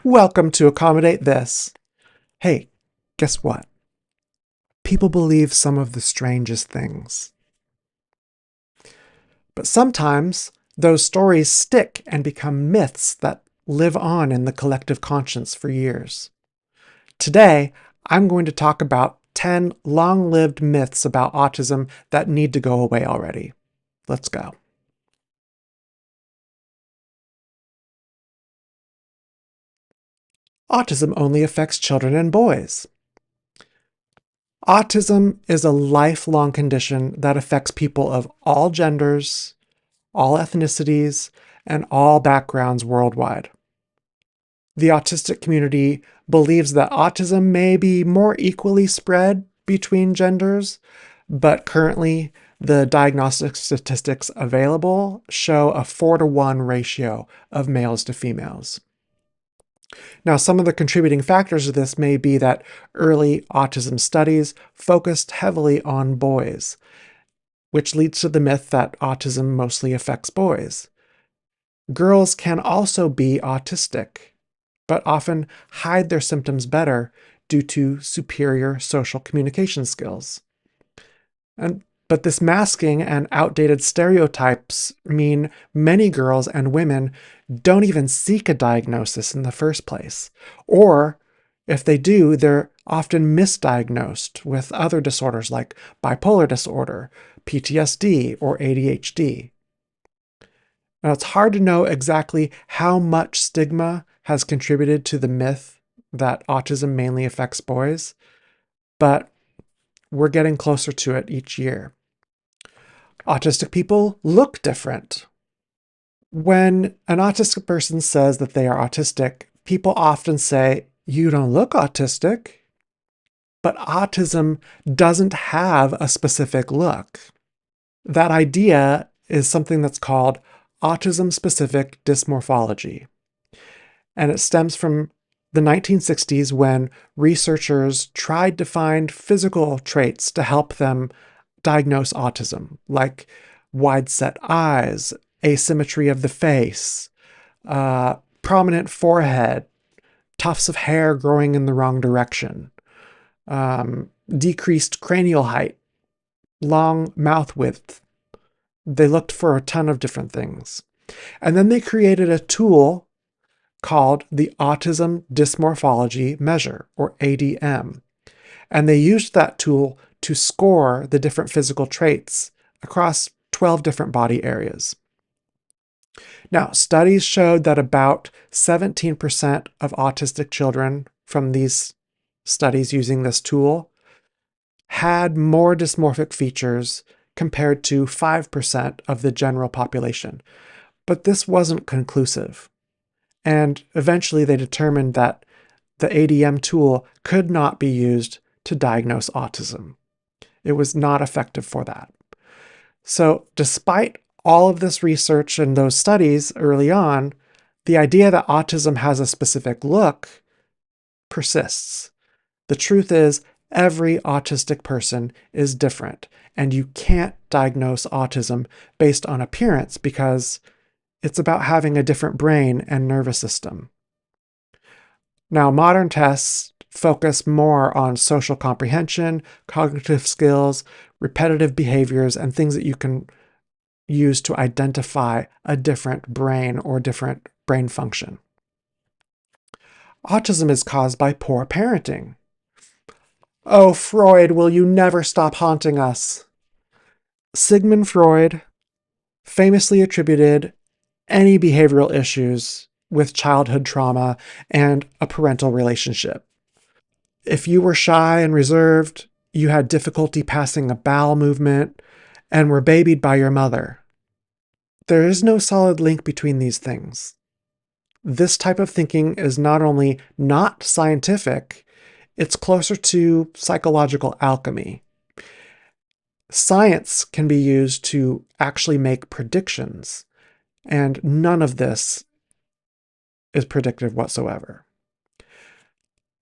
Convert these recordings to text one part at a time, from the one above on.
Welcome to Accommodate This. Hey, guess what? People believe some of the strangest things. But sometimes those stories stick and become myths that live on in the collective conscience for years. Today, I'm going to talk about 10 long-lived myths about autism that need to go away already. Let's go. Autism only affects children and boys. Autism is a lifelong condition that affects people of all genders, all ethnicities, and all backgrounds worldwide. The autistic community believes that autism may be more equally spread between genders, but currently the diagnostic statistics available show a 4-to-1 ratio of males to females. Now, some of the contributing factors to this may be that early autism studies focused heavily on boys, which leads to the myth that autism mostly affects boys. Girls can also be autistic, but often hide their symptoms better due to superior social communication skills. But this masking and outdated stereotypes mean many girls and women don't even seek a diagnosis in the first place. Or if they do, they're often misdiagnosed with other disorders like bipolar disorder, PTSD, or ADHD. Now, it's hard to know exactly how much stigma has contributed to the myth that autism mainly affects boys, but we're getting closer to it each year. Autistic people look different. When an autistic person says that they are autistic, people often say, "You don't look autistic." But autism doesn't have a specific look. That idea is something that's called autism-specific dysmorphology. And it stems from the 1960s when researchers tried to find physical traits to help them diagnose autism, like wide-set eyes, asymmetry of the face, prominent forehead, tufts of hair growing in the wrong direction, decreased cranial height, long mouth width. They looked for a ton of different things. And then they created a tool called the Autism Dysmorphology Measure, or ADM. And they used that tool to score the different physical traits across 12 different body areas. Now, studies showed that about 17% of autistic children from these studies using this tool had more dysmorphic features compared to 5% of the general population. But this wasn't conclusive. And eventually they determined that the ADM tool could not be used to diagnose autism. It was not effective for that. So despite all of this research and those studies early on, the idea that autism has a specific look persists. The truth is, every autistic person is different, and you can't diagnose autism based on appearance because it's about having a different brain and nervous system. Now, modern tests focus more on social comprehension, cognitive skills, repetitive behaviors, and things that you can use to identify a different brain or different brain function. Autism is caused by poor parenting. Oh, Freud, will you never stop haunting us? Sigmund Freud famously attributed any behavioral issues with childhood trauma and a parental relationship. If you were shy and reserved, you had difficulty passing a bowel movement, and were babied by your mother. There is no solid link between these things. This type of thinking is not only not scientific, it's closer to psychological alchemy. Science can be used to actually make predictions, and none of this is predictive whatsoever.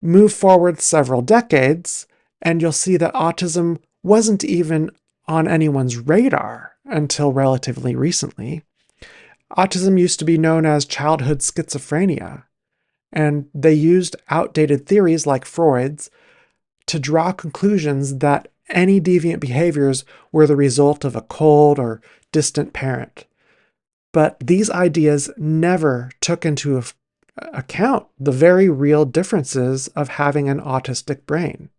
Move forward several decades, and you'll see that autism wasn't even on anyone's radar until relatively recently. Autism used to be known as childhood schizophrenia, And they used outdated theories like Freud's to draw conclusions that any deviant behaviors were the result of a cold or distant parent. But these ideas never took into account the very real differences of having an autistic brain.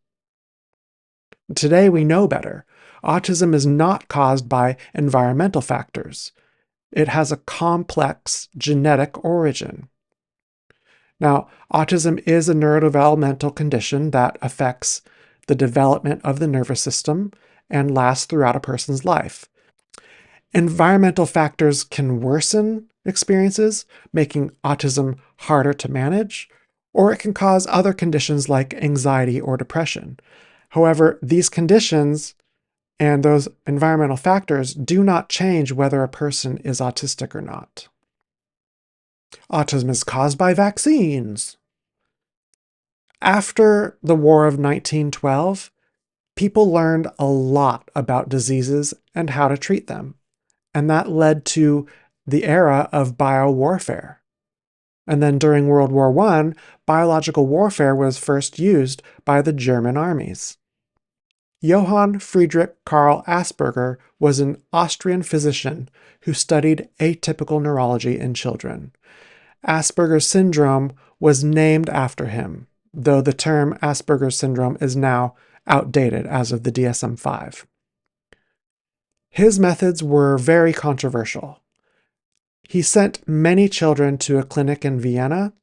Today we know better. Autism is not caused by environmental factors. It has a complex genetic origin. Now, autism is a neurodevelopmental condition that affects the development of the nervous system and lasts throughout a person's life. Environmental factors can worsen experiences, making autism harder to manage, or it can cause other conditions like anxiety or depression. However, these conditions and those environmental factors do not change whether a person is autistic or not. Autism is caused by vaccines. After the War of 1912, people learned a lot about diseases and how to treat them. And that led to the era of biowarfare. And then during World War I, biological warfare was first used by the German armies. Johann Friedrich Karl Asperger was an Austrian physician who studied atypical neurology in children. Asperger's syndrome was named after him, though the term Asperger's syndrome is now outdated as of the DSM-5. His methods were very controversial. He sent many children to a clinic in Vienna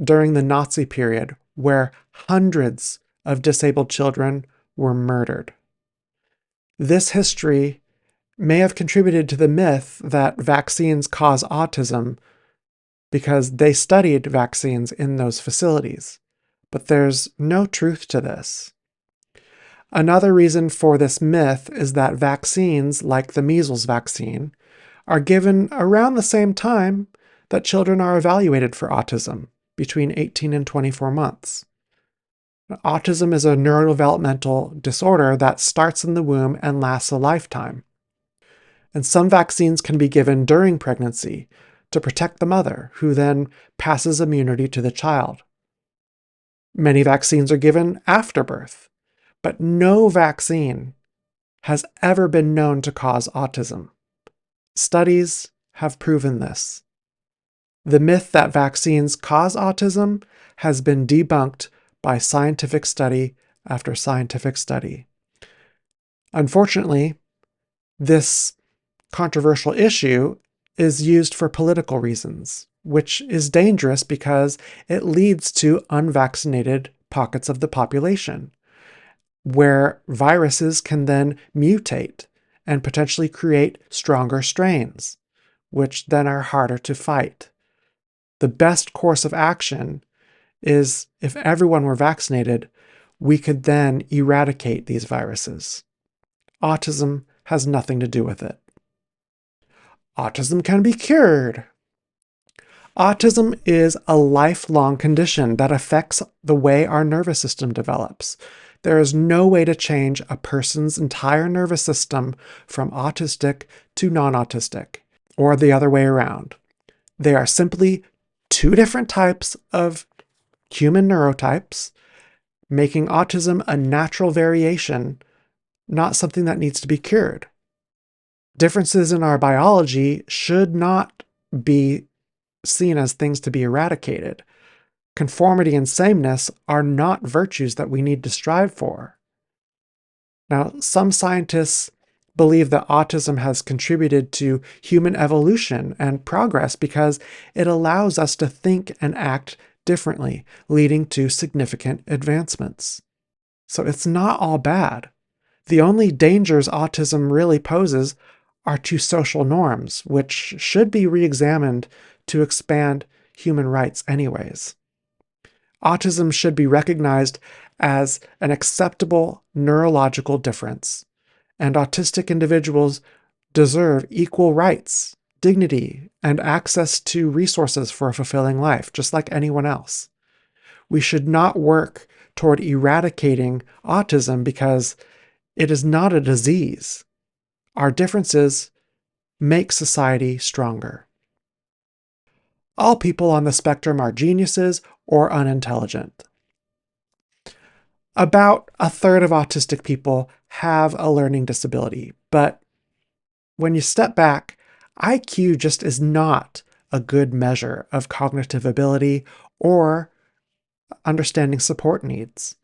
during the Nazi period where hundreds of disabled children were murdered. This history may have contributed to the myth that vaccines cause autism because they studied vaccines in those facilities, but there's no truth to this. Another reason for this myth is that vaccines, like the measles vaccine, are given around the same time that children are evaluated for autism, between 18 and 24 months. Autism is a neurodevelopmental disorder that starts in the womb and lasts a lifetime. And some vaccines can be given during pregnancy to protect the mother, who then passes immunity to the child. Many vaccines are given after birth, but no vaccine has ever been known to cause autism. Studies have proven this. The myth that vaccines cause autism has been debunked by scientific study after scientific study. Unfortunately, this controversial issue is used for political reasons, which is dangerous because it leads to unvaccinated pockets of the population, where viruses can then mutate and potentially create stronger strains, which then are harder to fight. The best course of action is if everyone were vaccinated, we could then eradicate these viruses. Autism has nothing to do with it. Autism can be cured. Autism is a lifelong condition that affects the way our nervous system develops. There is no way to change a person's entire nervous system from autistic to non-autistic, or the other way around. They are simply two different types of human neurotypes, making autism a natural variation, not something that needs to be cured. Differences in our biology should not be seen as things to be eradicated. Conformity and sameness are not virtues that we need to strive for. Now, some scientists believe that autism has contributed to human evolution and progress because it allows us to think and act differently, leading to significant advancements. So it's not all bad. The only dangers autism really poses are to social norms, which should be re-examined to expand human rights anyways. Autism should be recognized as an acceptable neurological difference, and autistic individuals deserve equal rights, dignity, and access to resources for a fulfilling life, just like anyone else. We should not work toward eradicating autism because it is not a disease. Our differences make society stronger. All people on the spectrum are geniuses or unintelligent. About a third of autistic people have a learning disability, but when you step back, IQ just is not a good measure of cognitive ability or understanding support needs.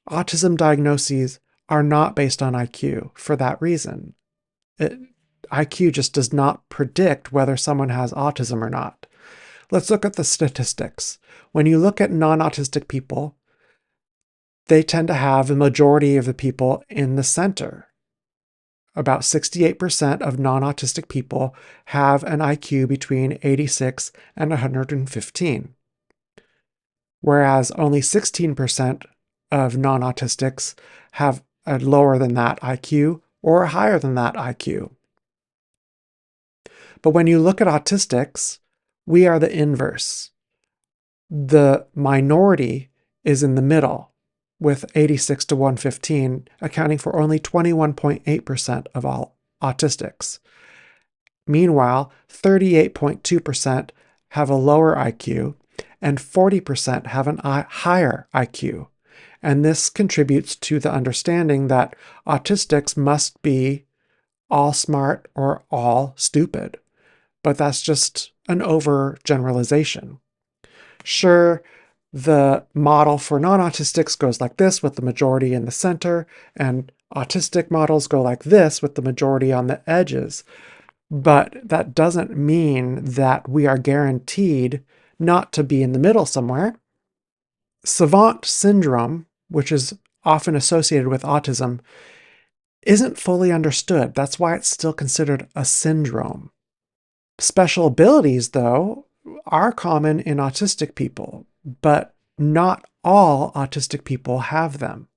Autism diagnoses are not based on IQ for that reason. IQ just does not predict whether someone has autism or not. Let's look at the statistics. When you look at non-autistic people, they tend to have the majority of the people in the center. About 68% of non-autistic people have an IQ between 86 and 115, whereas only 16% of non-autistics have a lower than that IQ or a higher than that IQ. But when you look at autistics, we are the inverse. The minority is in the middle, with 86 to 115 accounting for only 21.8% of all autistics. Meanwhile, 38.2% have a lower IQ and 40% have a higher IQ. And this contributes to the understanding that autistics must be all smart or all stupid. But that's just an overgeneralization. Sure, the model for non-autistics goes like this with the majority in the center, and autistic models go like this with the majority on the edges. But that doesn't mean that we are guaranteed not to be in the middle somewhere. Savant syndrome, which is often associated with autism, isn't fully understood. That's why it's still considered a syndrome. Special abilities, though, are common in autistic people, but not all autistic people have them.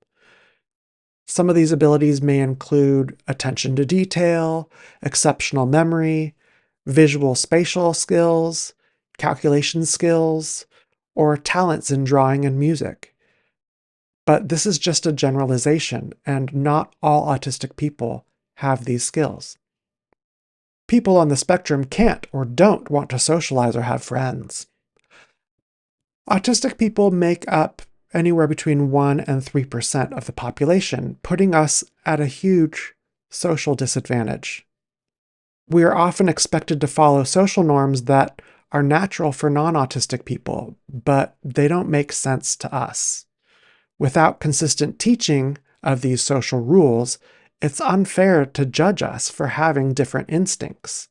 Some of these abilities may include attention to detail, exceptional memory, visual spatial skills, calculation skills, or talents in drawing and music. But this is just a generalization, and not all autistic people have these skills. People on the spectrum can't or don't want to socialize or have friends. Autistic people make up anywhere between 1 and 3% of the population, putting us at a huge social disadvantage. We are often expected to follow social norms that are natural for non-autistic people, but they don't make sense to us. Without consistent teaching of these social rules, it's unfair to judge us for having different instincts.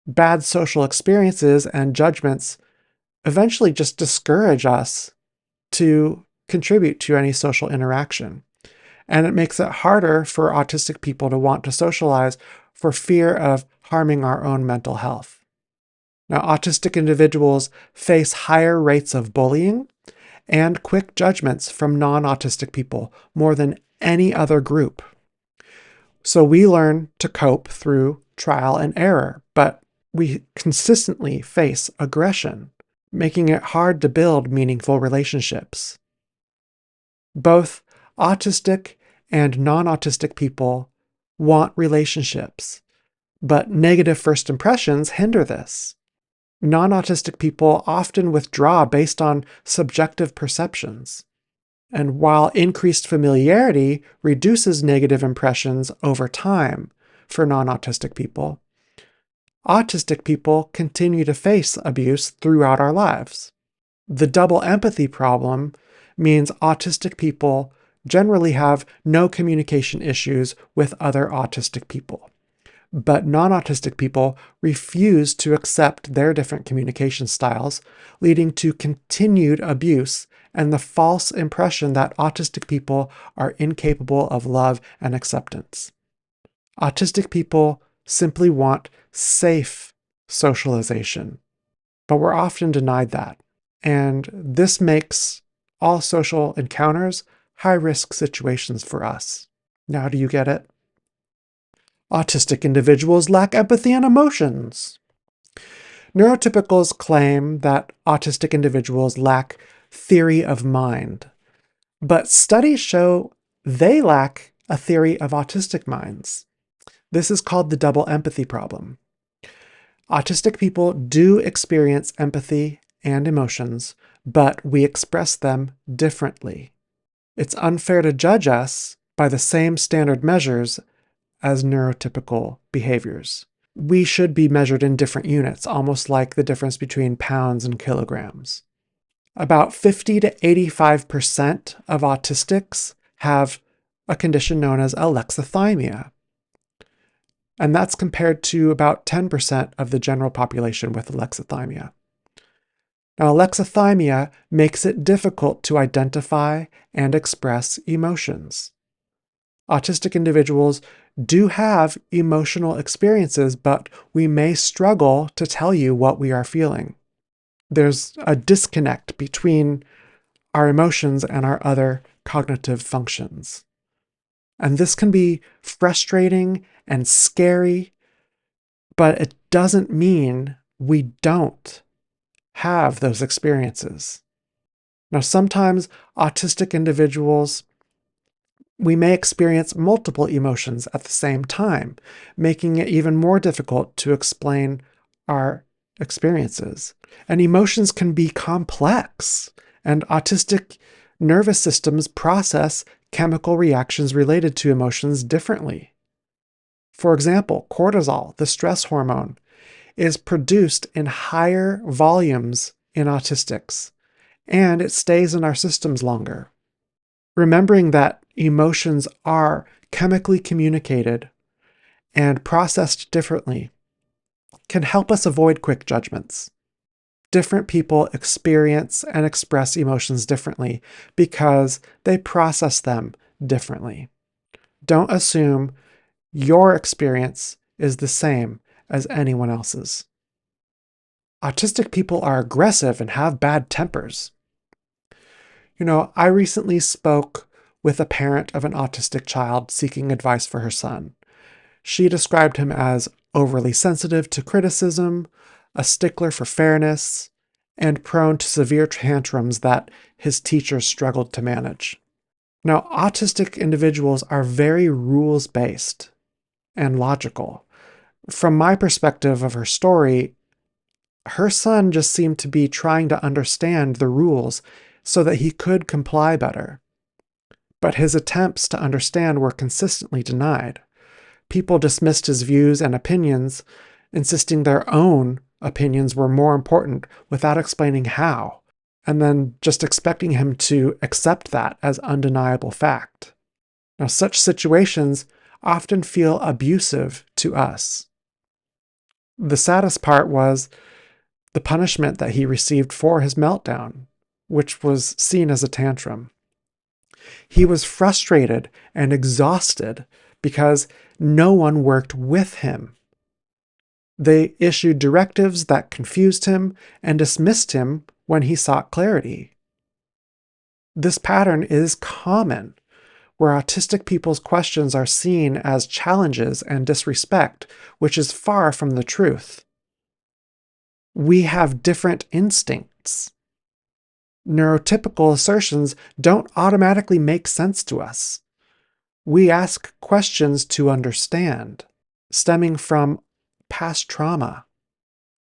Bad social experiences and judgments eventually just discourage us to contribute to any social interaction. And it makes it harder for autistic people to want to socialize for fear of harming our own mental health. Now, autistic individuals face higher rates of bullying and quick judgments from non-autistic people more than any other group. So we learn to cope through trial and error, but we consistently face aggression, making it hard to build meaningful relationships. Both autistic and non-autistic people want relationships, but negative first impressions hinder this. Non-autistic people often withdraw based on subjective perceptions. And while increased familiarity reduces negative impressions over time for non-autistic people, autistic people continue to face abuse throughout our lives. The double empathy problem means autistic people generally have no communication issues with other autistic people. But non-autistic people refuse to accept their different communication styles, leading to continued abuse and the false impression that autistic people are incapable of love and acceptance. Autistic people simply want safe socialization, but we're often denied that. And this makes all social encounters high-risk situations for us. Now, do you get it? Autistic individuals lack empathy and emotions. Neurotypicals claim that autistic individuals lack theory of mind, but studies show they lack a theory of autistic minds. This is called the double empathy problem. Autistic people do experience empathy and emotions, but we express them differently. It's unfair to judge us by the same standard measures as neurotypical behaviors. We should be measured in different units, almost like the difference between pounds and kilograms. About 50 to 85% of autistics have a condition known as alexithymia. And that's compared to about 10% of the general population with alexithymia. Now, alexithymia makes it difficult to identify and express emotions. Autistic individuals do have emotional experiences, but we may struggle to tell you what we are feeling. There's a disconnect between our emotions and our other cognitive functions. And this can be frustrating and scary, but it doesn't mean we don't have those experiences. Now, sometimes autistic individuals, we may experience multiple emotions at the same time, making it even more difficult to explain our experiences. And emotions can be complex, and autistic nervous systems process chemical reactions related to emotions differently. For example, cortisol, the stress hormone, is produced in higher volumes in autistics, and it stays in our systems longer. Remembering that emotions are chemically communicated and processed differently can help us avoid quick judgments. Different people experience and express emotions differently because they process them differently. Don't assume your experience is the same as anyone else's. Autistic people are aggressive and have bad tempers. I recently spoke with a parent of an autistic child seeking advice for her son. She described him as overly sensitive to criticism, a stickler for fairness, and prone to severe tantrums that his teachers struggled to manage. Now, autistic individuals are very rules-based and logical. From my perspective of her story, her son just seemed to be trying to understand the rules so that he could comply better. But his attempts to understand were consistently denied. People dismissed his views and opinions, insisting their own opinions were more important without explaining how, and then just expecting him to accept that as undeniable fact. Now, such situations often feel abusive to us. The saddest part was the punishment that he received for his meltdown, which was seen as a tantrum. He was frustrated and exhausted because no one worked with him. They issued directives that confused him and dismissed him when he sought clarity. This pattern is common, where autistic people's questions are seen as challenges and disrespect, which is far from the truth. We have different instincts. Neurotypical assertions don't automatically make sense to us. We ask questions to understand, stemming from past trauma.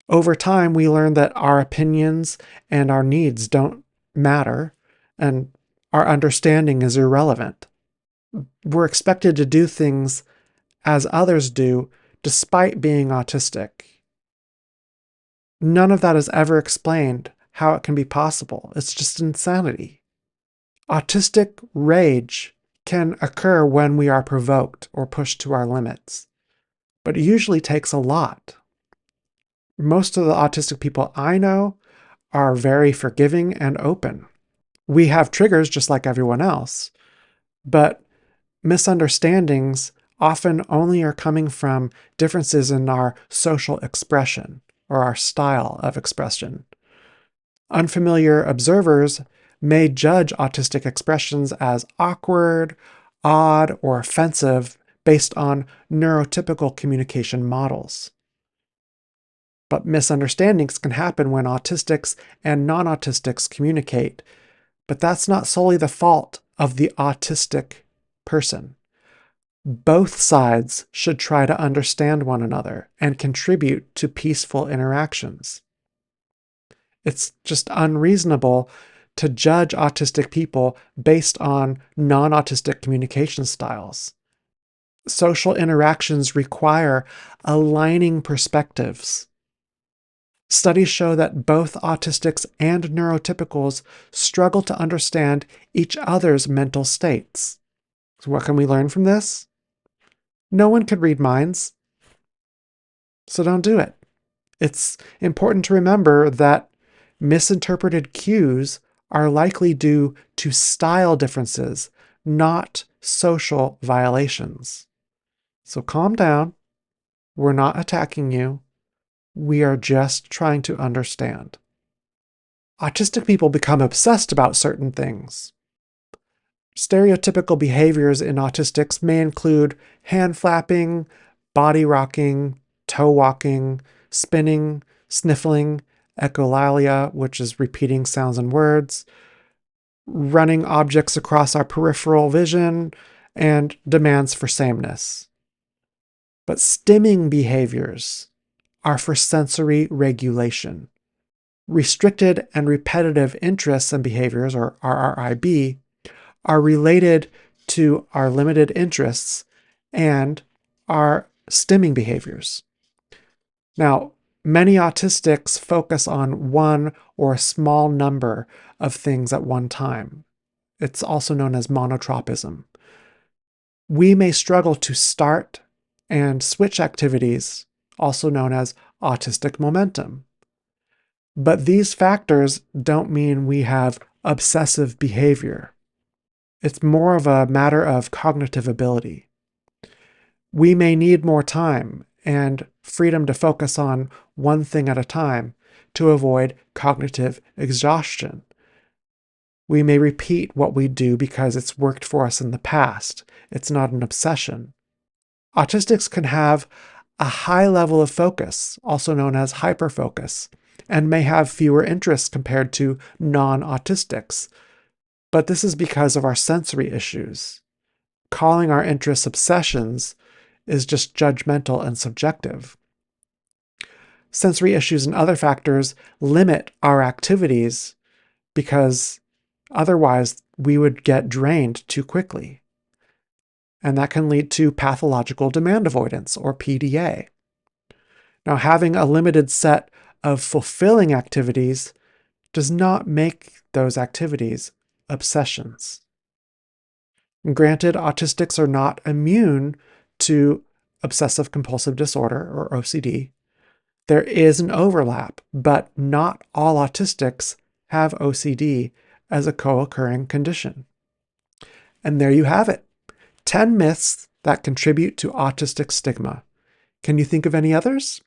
Over time, we learn that our opinions and our needs don't matter, and our understanding is irrelevant. We're expected to do things as others do, despite being autistic. None of that is ever explained how it can be possible. It's just insanity. Autistic rage can occur when we are provoked or pushed to our limits, but it usually takes a lot. Most of the autistic people I know are very forgiving and open. We have triggers just like everyone else, but misunderstandings often only are coming from differences in our social expression or our style of expression. Unfamiliar observers may judge autistic expressions as awkward, odd, or offensive based on neurotypical communication models. But misunderstandings can happen when autistics and non-autistics communicate, but that's not solely the fault of the autistic person. Both sides should try to understand one another and contribute to peaceful interactions. It's just unreasonable to judge autistic people based on non-autistic communication styles. Social interactions require aligning perspectives. Studies show that both autistics and neurotypicals struggle to understand each other's mental states. So what can we learn from this? No one can read minds, so don't do it. It's important to remember that misinterpreted cues are likely due to style differences, not social violations. So calm down. We're not attacking you. We are just trying to understand. Autistic people become obsessed about certain things. Stereotypical behaviors in autistics may include hand flapping, body rocking, toe walking, spinning, sniffling, echolalia, which is repeating sounds and words, running objects across our peripheral vision, and demands for sameness. But stimming behaviors are for sensory regulation. Restricted and repetitive interests and behaviors, or RRIB, are related to our limited interests and our stimming behaviors. Now, many autistics focus on one or a small number of things at one time. It's also known as monotropism. We may struggle to start and switch activities, also known as autistic momentum. But these factors don't mean we have obsessive behavior. It's more of a matter of cognitive ability. We may need more time and freedom to focus on one thing at a time to avoid cognitive exhaustion. We may repeat what we do because it's worked for us in the past. It's not an obsession. Autistics can have a high level of focus, also known as hyperfocus, and may have fewer interests compared to non-autistics. But this is because of our sensory issues. Calling our interests obsessions is just judgmental and subjective. Sensory issues and other factors limit our activities because otherwise we would get drained too quickly. And that can lead to pathological demand avoidance, or PDA. Now, having a limited set of fulfilling activities does not make those activities obsessions. Granted, autistics are not immune to obsessive compulsive disorder, or OCD. There is an overlap, but not all autistics have OCD as a co-occurring condition. And there you have it. 10 myths that contribute to autistic stigma. Can you think of any others?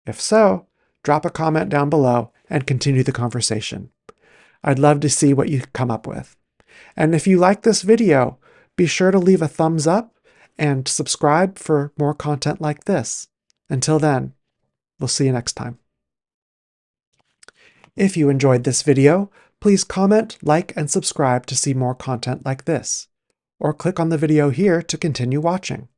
If so, drop a comment down below and continue the conversation. I'd love to see what you come up with. And if you like this video, be sure to leave a thumbs up and subscribe for more content like this. Until then, we'll see you next time. If you enjoyed this video, please comment, like, and subscribe to see more content like this, or click on the video here to continue watching.